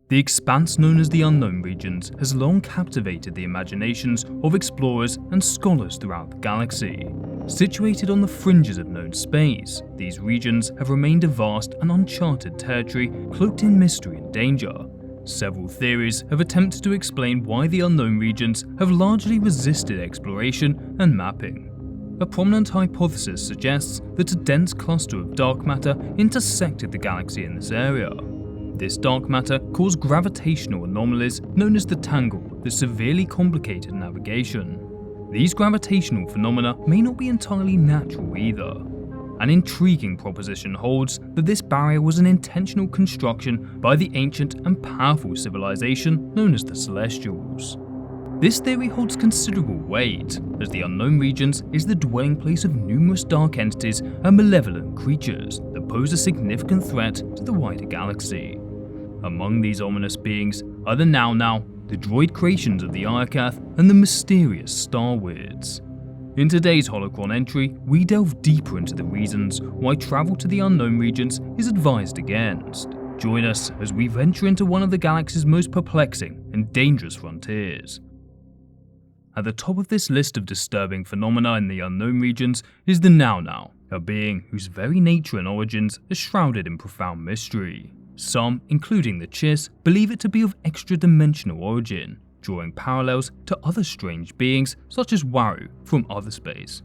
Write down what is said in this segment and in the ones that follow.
The expanse known as the Unknown Regions has long captivated the imaginations of explorers and scholars throughout the galaxy. Situated on the fringes of known space, these regions have remained a vast and uncharted territory cloaked in mystery and danger. Several theories have attempted to explain why the unknown regions have largely resisted exploration and mapping. A prominent hypothesis suggests that a dense cluster of dark matter intersected the galaxy in this area. This dark matter caused gravitational anomalies known as the tangle that severely complicated navigation. These gravitational phenomena may not be entirely natural either. An intriguing proposition holds that this barrier was an intentional construction by the ancient and powerful civilization known as the Celestials. This theory holds considerable weight, as the Unknown Regions is the dwelling place of numerous dark entities and malevolent creatures that pose a significant threat to the wider galaxy. Among these ominous beings are the mgnall-mgnall, the droid creations of the Iokath, and the mysterious star werids. In today's Holocron entry, we delve deeper into the reasons why travel to the Unknown Regions is advised against. Join us as we venture into one of the galaxy's most perplexing and dangerous frontiers. At the top of this list of disturbing phenomena in the Unknown Regions is the mgnall-mgnall, a being whose very nature and origins are shrouded in profound mystery. Some, including the Chiss, believe it to be of extra-dimensional origin, drawing parallels to other strange beings such as Waru from other space.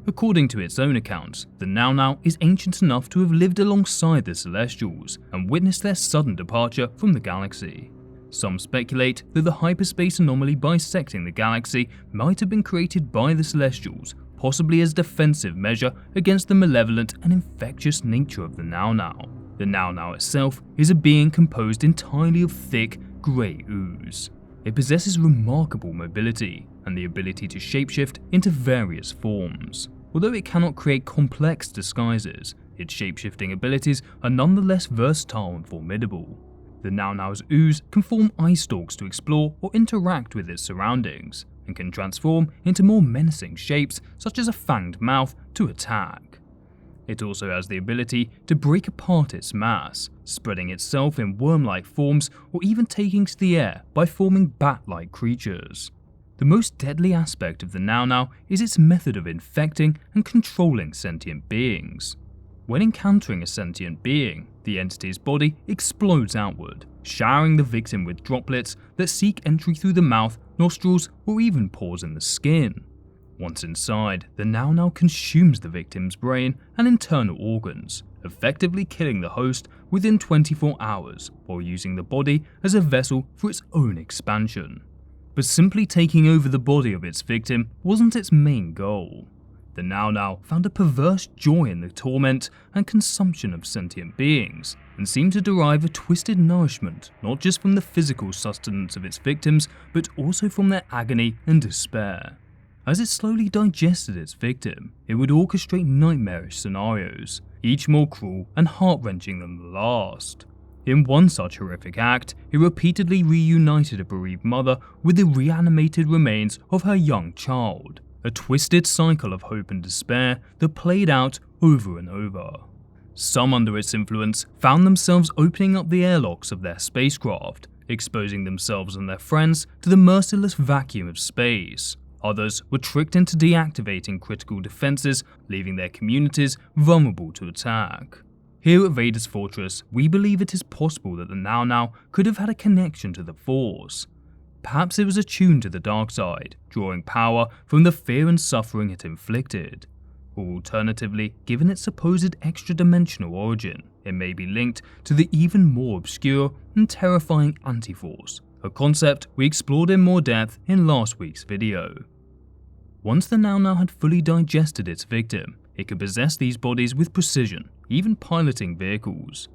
According to its own accounts, the mgnall-mgnall is ancient enough to have lived alongside the Celestials and witnessed their sudden departure from the galaxy. Some speculate that the hyperspace anomaly bisecting the galaxy might have been created by the Celestials, possibly as a defensive measure against the malevolent and infectious nature of the mgnall-mgnall. The mgnall-mgnall itself is a being composed entirely of thick, grey ooze. It possesses remarkable mobility and the ability to shapeshift into various forms. Although it cannot create complex disguises, its shapeshifting abilities are nonetheless versatile and formidable. The mgnall-mgnall's ooze can form eye stalks to explore or interact with its surroundings, and can transform into more menacing shapes such as a fanged mouth to attack. It also has the ability to break apart its mass, spreading itself in worm-like forms or even taking to the air by forming bat-like creatures. The most deadly aspect of the mgnall-mgnall is its method of infecting and controlling sentient beings. When encountering a sentient being, the entity's body explodes outward, showering the victim with droplets that seek entry through the mouth, nostrils, or even pores in the skin. Once inside, the mgnall-mgnall consumes the victim's brain and internal organs, effectively killing the host within 24 hours while using the body as a vessel for its own expansion. But simply taking over the body of its victim wasn't its main goal. The mgnall-mgnall found a perverse joy in the torment and consumption of sentient beings, and seemed to derive a twisted nourishment not just from the physical sustenance of its victims, but also from their agony and despair. As it slowly digested its victim, it would orchestrate nightmarish scenarios, each more cruel and heart-wrenching than the last. In one such horrific act, it repeatedly reunited a bereaved mother with the reanimated remains of her young child, a twisted cycle of hope and despair that played out over and over. Some under its influence found themselves opening up the airlocks of their spacecraft, exposing themselves and their friends to the merciless vacuum of space. Others were tricked into deactivating critical defenses, leaving their communities vulnerable to attack. Here at Vader's Fortress, we believe it is possible that the mgnall-mgnall could have had a connection to the Force. Perhaps it was attuned to the dark side, drawing power from the fear and suffering it inflicted. Or alternatively, given its supposed extra-dimensional origin, it may be linked to the even more obscure and terrifying Anti-Force, a concept we explored in more depth in last week's video. Once the mgnall-mgnall had fully digested its victim, it could possess these bodies with precision, even piloting vehicles.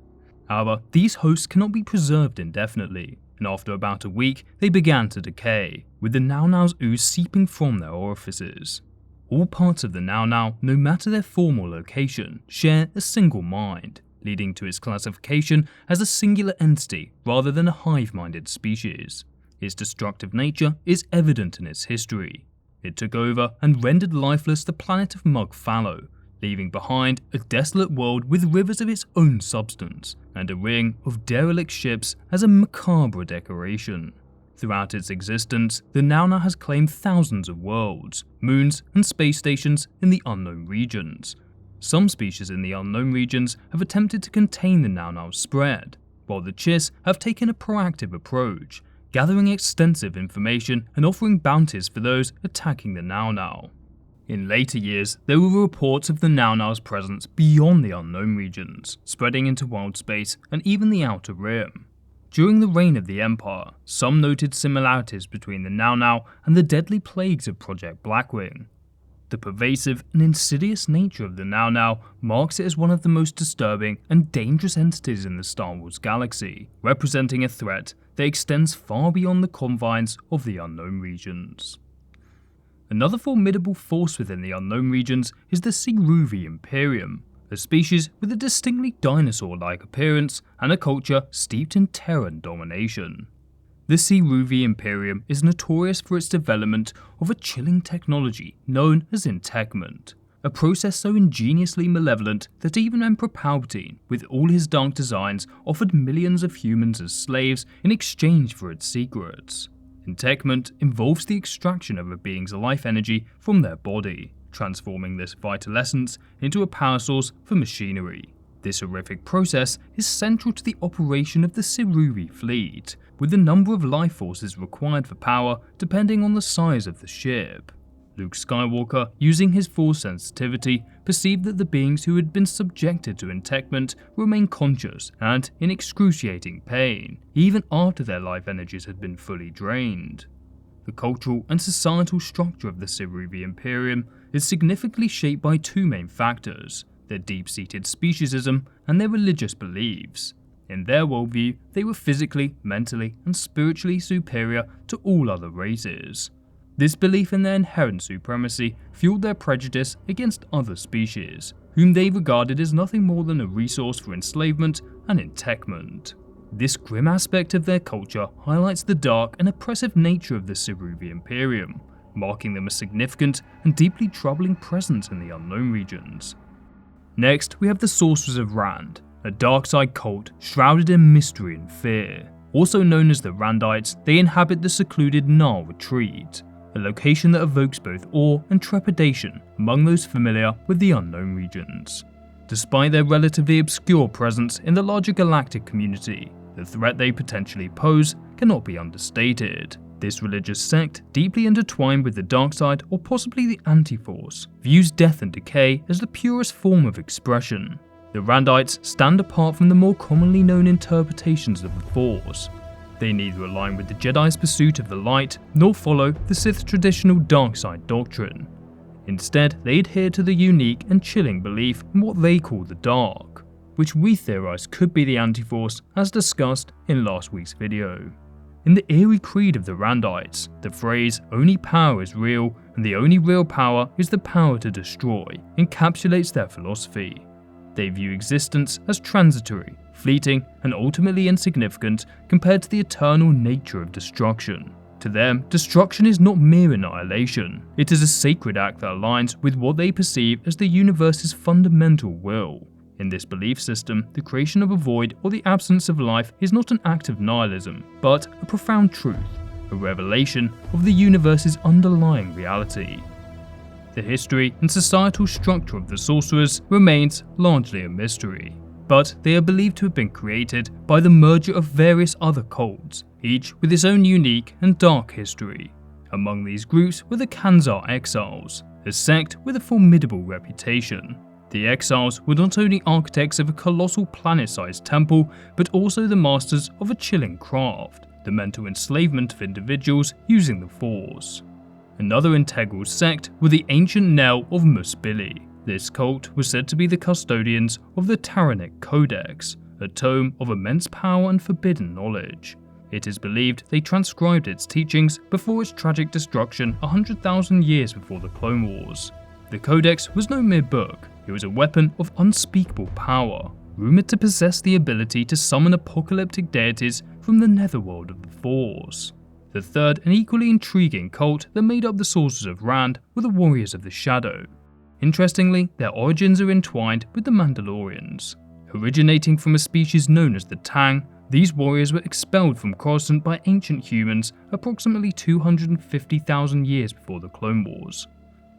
However, these hosts cannot be preserved indefinitely, and after about a week they began to decay, with the mgnall-mgnall's ooze seeping from their orifices. All parts of the mgnall-mgnall, no matter their form or location, share a single mind, leading to its classification as a singular entity rather than a hive-minded species. Its destructive nature is evident in its history. It took over and rendered lifeless the planet of Mangall-Mgnall, leaving behind a desolate world with rivers of its own substance and a ring of derelict ships as a macabre decoration. Throughout its existence, the mgnall has claimed thousands of worlds, moons, and space stations in the unknown regions. Some species in the unknown regions have attempted to contain the mgnall's spread, while the Chiss have taken a proactive approach, gathering extensive information and offering bounties for those attacking the mgnall. In later years, there were reports of the mgnall's presence beyond the unknown regions, spreading into wild space and even the Outer Rim. During the reign of the Empire, some noted similarities between the mgnall and the deadly plagues of Project Blackwing. The pervasive and insidious nature of the mgnall marks it as one of the most disturbing and dangerous entities in the Star Wars galaxy, representing a threat that extends far beyond the confines of the unknown regions. Another formidable force within the unknown regions is the Suvi Imperium, a species with a distinctly dinosaur-like appearance and a culture steeped in terror and domination. The Suvi Imperium is notorious for its development of a chilling technology known as enigmatic, a process so ingeniously malevolent that even Emperor Palpatine, with all his dark designs, offered millions of humans as slaves in exchange for its secrets. Enigmatic involves the extraction of a being's life energy from their body, transforming this vital essence into a power source for machinery. This horrific process is central to the operation of the sii-ruuvi fleet, with the number of life forces required for power depending on the size of the ship. Luke Skywalker, using his Force sensitivity, perceived that the beings who had been subjected to enigmatic remained conscious and in excruciating pain, even after their life energies had been fully drained. The cultural and societal structure of the Suvi Imperium is significantly shaped by two main factors: their deep-seated speciesism and their religious beliefs. In their worldview, they were physically, mentally, and spiritually superior to all other races. This belief in their inherent supremacy fueled their prejudice against other species, whom they regarded as nothing more than a resource for enslavement and enigmatic. This grim aspect of their culture highlights the dark and oppressive nature of the Suvi Imperium, marking them a significant and deeply troubling presence in the unknown regions. Next, we have the Sorcerers of Rand, a dark side cult shrouded in mystery and fear. Also known as the Randites, they inhabit the secluded Gnall Retreat, a location that evokes both awe and trepidation among those familiar with the unknown regions. Despite their relatively obscure presence in the larger galactic community, the threat they potentially pose cannot be understated. This religious sect, deeply intertwined with the dark side or possibly the anti-force, views death and decay as the purest form of expression. The Randites stand apart from the more commonly known interpretations of the Force. They neither align with the Jedi's pursuit of the light, nor follow the Sith traditional dark side doctrine. Instead, they adhere to the unique and chilling belief in what they call the dark, which we theorize could be the anti-force as discussed in last week's video. In the eerie creed of the Randites, the phrase "only power is real and the only real power is the power to destroy" encapsulates their philosophy. They view existence as transitory, fleeting, and ultimately insignificant compared to the eternal nature of destruction. To them, destruction is not mere annihilation, it is a sacred act that aligns with what they perceive as the universe's fundamental will. In this belief system, the creation of a void or the absence of life is not an act of nihilism, but a profound truth, a revelation of the universe's underlying reality. The history and societal structure of the Sorcerers remains largely a mystery, but they are believed to have been created by the merger of various other cults, each with its own unique and dark history. Among these groups were the Kanzar Exiles, a sect with a formidable reputation. The Exiles were not only architects of a colossal planet-sized temple, but also the masters of a chilling craft, the mental enslavement of individuals using the Force. Another integral sect were the ancient Nell of Musbili. This cult was said to be the custodians of the Taranic Codex, a tome of immense power and forbidden knowledge. It is believed they transcribed its teachings before its tragic destruction 100,000 years before the Clone Wars. The Codex was no mere book, it was a weapon of unspeakable power, rumoured to possess the ability to summon apocalyptic deities from the netherworld of the Force. The third and equally intriguing cult that made up the Sorcerers of Rand were the Warriors of the Shadow. Interestingly, their origins are entwined with the Mandalorians. Originating from a species known as the Tang, these warriors were expelled from Coruscant by ancient humans approximately 250,000 years before the Clone Wars.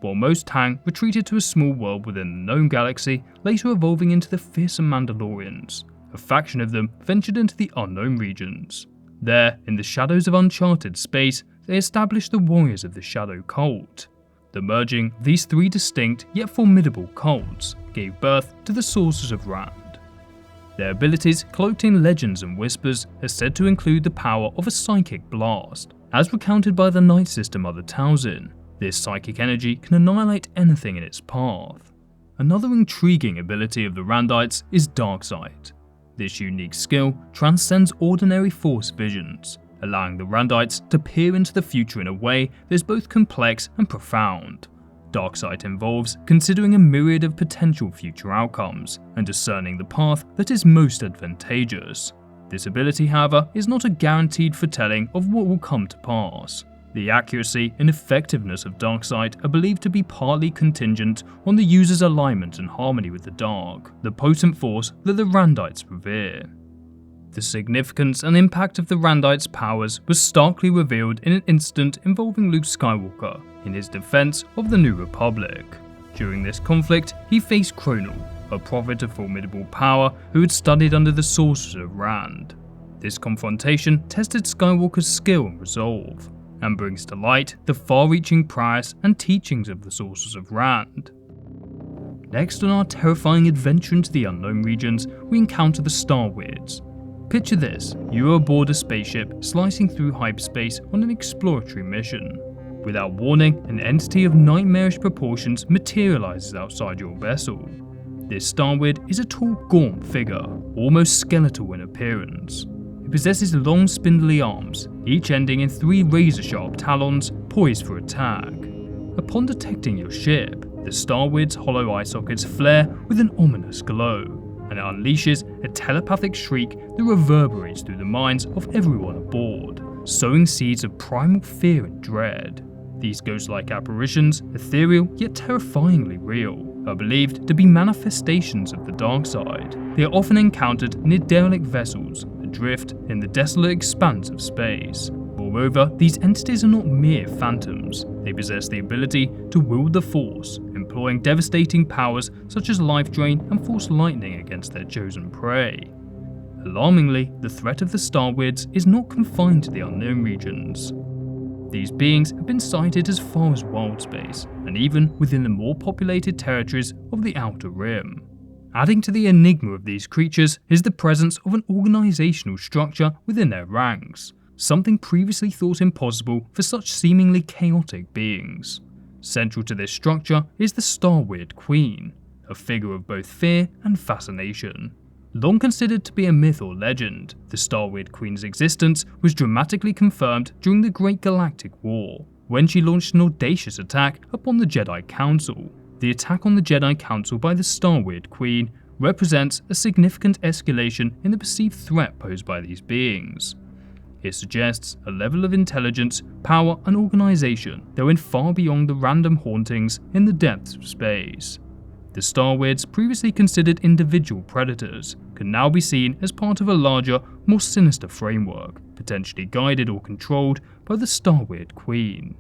While most Tang retreated to a small world within the known galaxy, later evolving into the fearsome Mandalorians, a faction of them ventured into the unknown regions. There, in the shadows of uncharted space, they established the Warriors of the Shadow cult. The merging of these three distinct yet formidable cults gave birth to the Sorcerers of Rand. Their abilities, cloaked in legends and whispers, are said to include the power of a psychic blast. As recounted by the Night Sister Mother Talzin, this psychic energy can annihilate anything in its path. Another intriguing ability of the Randites is Darksight. This unique skill transcends ordinary Force visions, allowing the Randites to peer into the future in a way that is both complex and profound. Darksight involves considering a myriad of potential future outcomes and discerning the path that is most advantageous. This ability, however, is not a guaranteed foretelling of what will come to pass. The accuracy and effectiveness of Darksight are believed to be partly contingent on the user's alignment and harmony with the Dark, the potent force that the Randites revere. The significance and impact of the Randites' powers was starkly revealed in an incident involving Luke Skywalker in his defense of the New Republic. During this conflict, he faced Cronal, a prophet of formidable power who had studied under the Sorcerers of Rand. This confrontation tested Skywalker's skill and resolve, and brings to light the far-reaching prowess and teachings of the Sorcerers of Rand. Next on our terrifying adventure into the unknown regions, we encounter the Werids. Picture this: you are aboard a spaceship slicing through hyperspace on an exploratory mission. Without warning, an entity of nightmarish proportions materializes outside your vessel. This Werid is a tall, gaunt figure, almost skeletal in appearance. It possesses long, spindly arms, each ending in 3 razor-sharp talons poised for attack. Upon detecting your ship, the Werid's hollow eye sockets flare with an ominous glow, and it unleashes a telepathic shriek that reverberates through the minds of everyone aboard, sowing seeds of primal fear and dread. These ghost-like apparitions, ethereal yet terrifyingly real, are believed to be manifestations of the dark side. They are often encountered near derelict vessels adrift in the desolate expanse of space. Moreover, these entities are not mere phantoms. They possess the ability to wield the Force, employing devastating powers such as life drain and force lightning against their chosen prey. Alarmingly, the threat of the Werids is not confined to the unknown regions. These beings have been sighted as far as Wildspace, and even within the more populated territories of the Outer Rim. Adding to the enigma of these creatures is the presence of an organizational structure within their ranks, something previously thought impossible for such seemingly chaotic beings. Central to this structure is the Werid Queen, a figure of both fear and fascination. Long considered to be a myth or legend, the Werid Queen's existence was dramatically confirmed during the Great Galactic War, when she launched an audacious attack upon the Jedi Council. The attack on the Jedi Council by the Werid Queen represents a significant escalation in the perceived threat posed by these beings. It suggests a level of intelligence, power and organization that went far beyond the random hauntings in the depths of space. The Werids, previously considered individual predators, can now be seen as part of a larger, more sinister framework, potentially guided or controlled by the Werid Queen.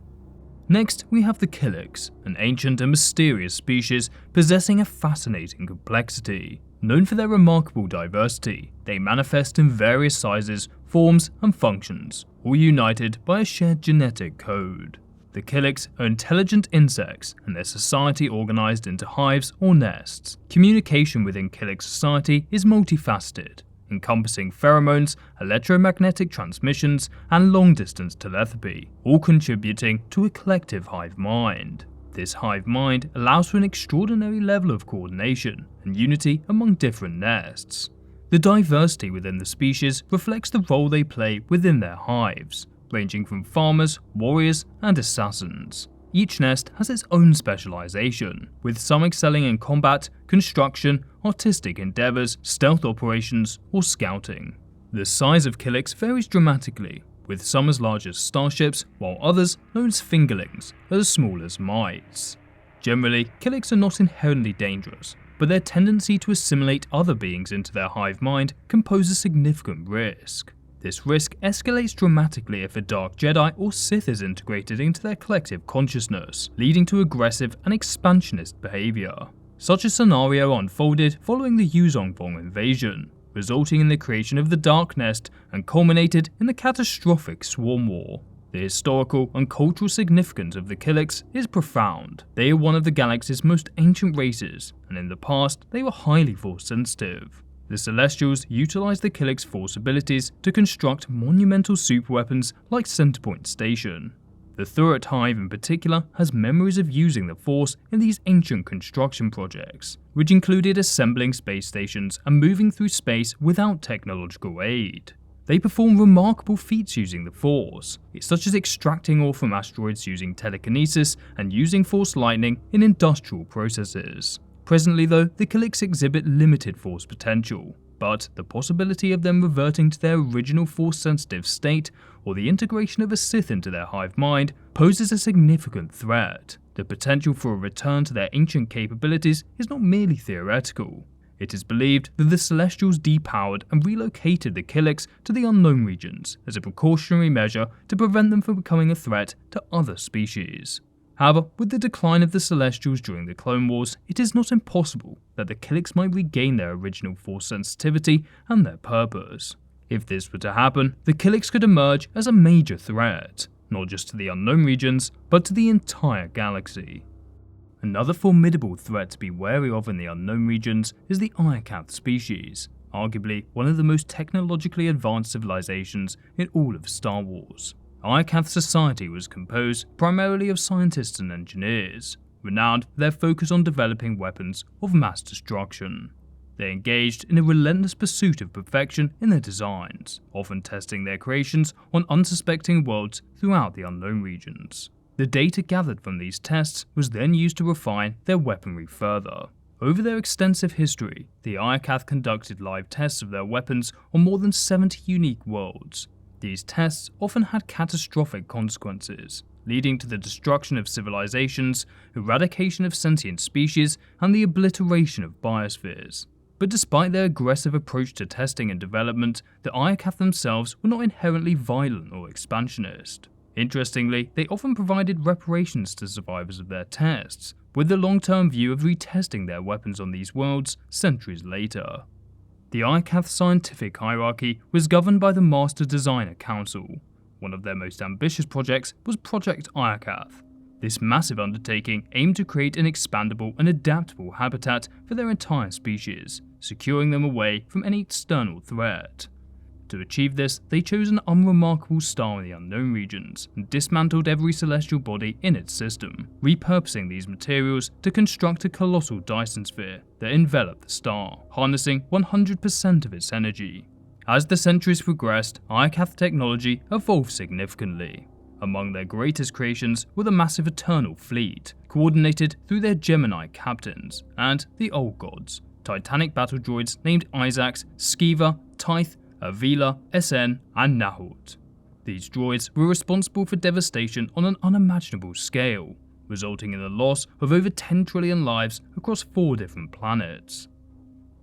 Next, we have the Kilix, an ancient and mysterious species possessing a fascinating complexity. Known for their remarkable diversity, they manifest in various sizes, forms and functions, all united by a shared genetic code. The Kilix are intelligent insects, and their society organized into hives or nests. Communication within Kilix society is multifaceted, encompassing pheromones, electromagnetic transmissions, and long-distance telepathy, all contributing to a collective hive mind. This hive mind allows for an extraordinary level of coordination and unity among different nests. The diversity within the species reflects the role they play within their hives, ranging from farmers, warriors, and assassins. Each nest has its own specialization, with some excelling in combat, construction, artistic endeavors, stealth operations, or scouting. The size of Kilix varies dramatically, with some as large as starships, while others, known as fingerlings, are as small as mites. Generally, Kilix are not inherently dangerous, but their tendency to assimilate other beings into their hive mind can pose a significant risk. This risk escalates dramatically if a Dark Jedi or Sith is integrated into their collective consciousness, leading to aggressive and expansionist behavior. Such a scenario unfolded following the Yuzong-Vong invasion, resulting in the creation of the Dark Nest and culminated in the catastrophic Swarm War. The historical and cultural significance of the Kilix is profound. They are one of the galaxy's most ancient races, and in the past they were highly force sensitive. The Celestials utilized the Kilix force abilities to construct monumental superweapons like Centerpoint Station. The Thuret Hive in particular has memories of using the Force in these ancient construction projects, which included assembling space stations and moving through space without technological aid. They perform remarkable feats using the Force, such as extracting ore from asteroids using telekinesis and using Force lightning in industrial processes. Presently though, the Kilix exhibit limited Force potential, but the possibility of them reverting to their original Force-sensitive state or the integration of a Sith into their hive mind poses a significant threat. The potential for a return to their ancient capabilities is not merely theoretical. It is believed that the Celestials depowered and relocated the Kilix to the unknown regions as a precautionary measure to prevent them from becoming a threat to other species. However, with the decline of the Celestials during the Clone Wars, it is not impossible that the Kilix might regain their original Force sensitivity and their purpose. If this were to happen, the Kilix could emerge as a major threat, not just to the unknown regions, but to the entire galaxy. Another formidable threat to be wary of in the unknown regions is the Iokath species, arguably one of the most technologically advanced civilizations in all of Star Wars. Iokath society was composed primarily of scientists and engineers, renowned for their focus on developing weapons of mass destruction. They engaged in a relentless pursuit of perfection in their designs, often testing their creations on unsuspecting worlds throughout the unknown regions. The data gathered from these tests was then used to refine their weaponry further. Over their extensive history, the Iokath conducted live tests of their weapons on more than 70 unique worlds. These tests often had catastrophic consequences, leading to the destruction of civilizations, eradication of sentient species, and the obliteration of biospheres. But despite their aggressive approach to testing and development, the Iokath themselves were not inherently violent or expansionist. Interestingly, they often provided reparations to survivors of their tests, with the long-term view of retesting their weapons on these worlds centuries later. The Iokath scientific hierarchy was governed by the Master Designer Council. One of their most ambitious projects was Project Iokath. This massive undertaking aimed to create an expandable and adaptable habitat for their entire species, securing them away from any external threat. To achieve this, they chose an unremarkable star in the unknown regions and dismantled every celestial body in its system, repurposing these materials to construct a colossal Dyson sphere that enveloped the star, harnessing 100% of its energy. As the centuries progressed, Iokath technology evolved significantly. Among their greatest creations were the massive Eternal Fleet, coordinated through their Gemini captains, and the Old Gods, titanic battle droids named Isaacs, Skiva, Tyth, Avila, SN, and Nahut. These droids were responsible for devastation on an unimaginable scale, resulting in the loss of over 10 trillion lives across 4 different planets.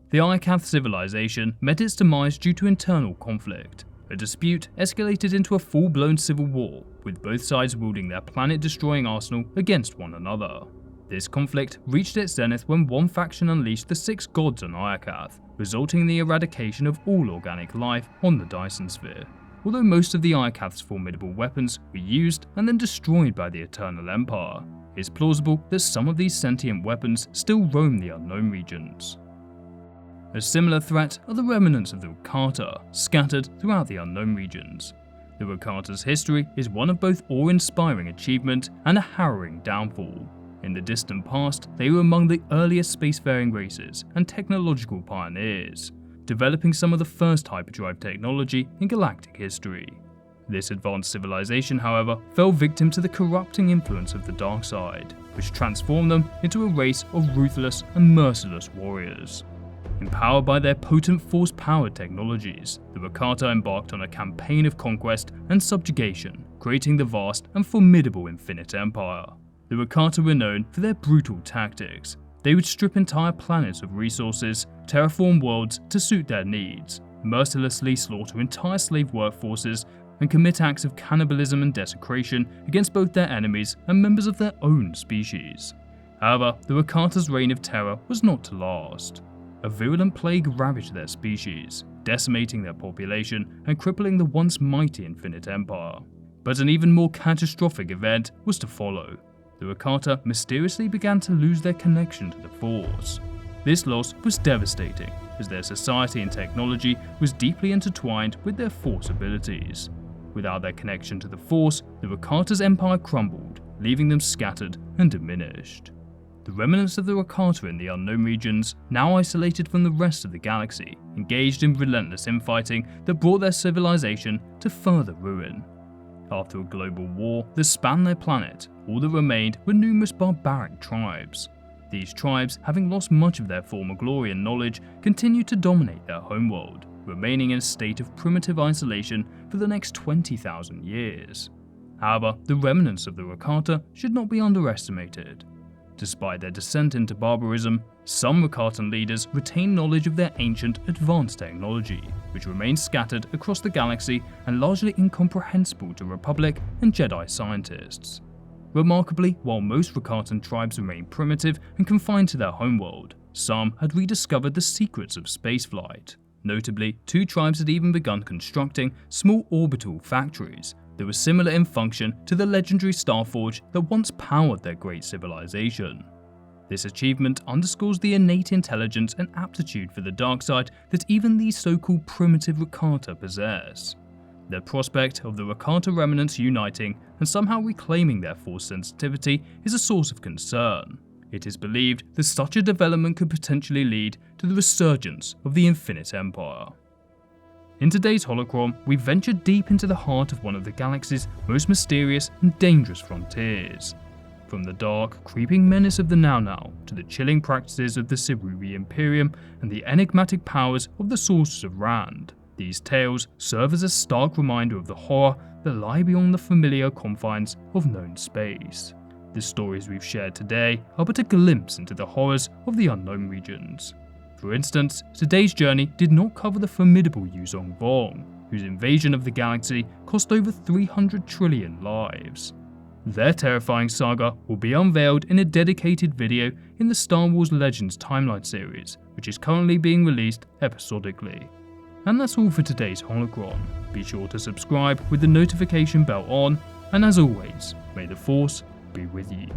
The Iokath civilization met its demise due to internal conflict. A dispute escalated into a full-blown civil war, with both sides wielding their planet-destroying arsenal against one another. This conflict reached its zenith when one faction unleashed the 6 gods on Iokath, resulting in the eradication of all organic life on the Dyson Sphere. Although most of the Iokath's formidable weapons were used and then destroyed by the Eternal Empire, it's plausible that some of these sentient weapons still roam the unknown regions. A similar threat are the remnants of the Rakata, scattered throughout the unknown regions. The Rakata's history is one of both awe-inspiring achievement and a harrowing downfall. In the distant past, they were among the earliest spacefaring races and technological pioneers, developing some of the first hyperdrive technology in galactic history. This advanced civilization, however, fell victim to the corrupting influence of the dark side, which transformed them into a race of ruthless and merciless warriors. Empowered by their potent force-powered technologies, the Rakata embarked on a campaign of conquest and subjugation, creating the vast and formidable Infinite Empire. The Rakata were known for their brutal tactics. They would strip entire planets of resources, terraform worlds to suit their needs, mercilessly slaughter entire slave workforces, and commit acts of cannibalism and desecration against both their enemies and members of their own species. However, the Rakata's reign of terror was not to last. A virulent plague ravaged their species, decimating their population and crippling the once mighty Infinite Empire. But an even more catastrophic event was to follow. The Rakata mysteriously began to lose their connection to the Force. This loss was devastating, as their society and technology was deeply intertwined with their Force abilities. Without their connection to the Force, the Rakata's empire crumbled, leaving them scattered and diminished. The remnants of the Rakata in the unknown regions, now isolated from the rest of the galaxy, engaged in relentless infighting that brought their civilization to further ruin. After a global war that spanned their planet, all that remained were numerous barbaric tribes. These tribes, having lost much of their former glory and knowledge, continued to dominate their homeworld, remaining in a state of primitive isolation for the next 20,000 years. However, the remnants of the Rakata should not be underestimated. Despite their descent into barbarism, some Rakatan leaders retain knowledge of their ancient, advanced technology, which remains scattered across the galaxy and largely incomprehensible to Republic and Jedi scientists. Remarkably, while most Rakatan tribes remain primitive and confined to their homeworld, some had rediscovered the secrets of spaceflight. Notably, 2 tribes had even begun constructing small orbital factories that were similar in function to the legendary Starforge that once powered their great civilization. This achievement underscores the innate intelligence and aptitude for the dark side that even these so-called primitive Rakata possess. The prospect of the Rakata remnants uniting and somehow reclaiming their Force sensitivity is a source of concern. It is believed that such a development could potentially lead to the resurgence of the Infinite Empire. In today's Holocron, we venture deep into the heart of one of the galaxy's most mysterious and dangerous frontiers. From the dark, creeping menace of the Mangall-Mgnall to the chilling practices of the Suvi Imperium and the enigmatic powers of the Sorcerers of Rand, these tales serve as a stark reminder of the horror that lie beyond the familiar confines of known space. The stories we've shared today are but a glimpse into the horrors of the unknown regions. For instance, today's journey did not cover the formidable Yuzong Vong, whose invasion of the galaxy cost over 300 trillion lives. Their terrifying saga will be unveiled in a dedicated video in the Star Wars Legends timeline series, which is currently being released episodically. And that's all for today's Holocron. Be sure to subscribe with the notification bell on, and as always, may the Force be with you.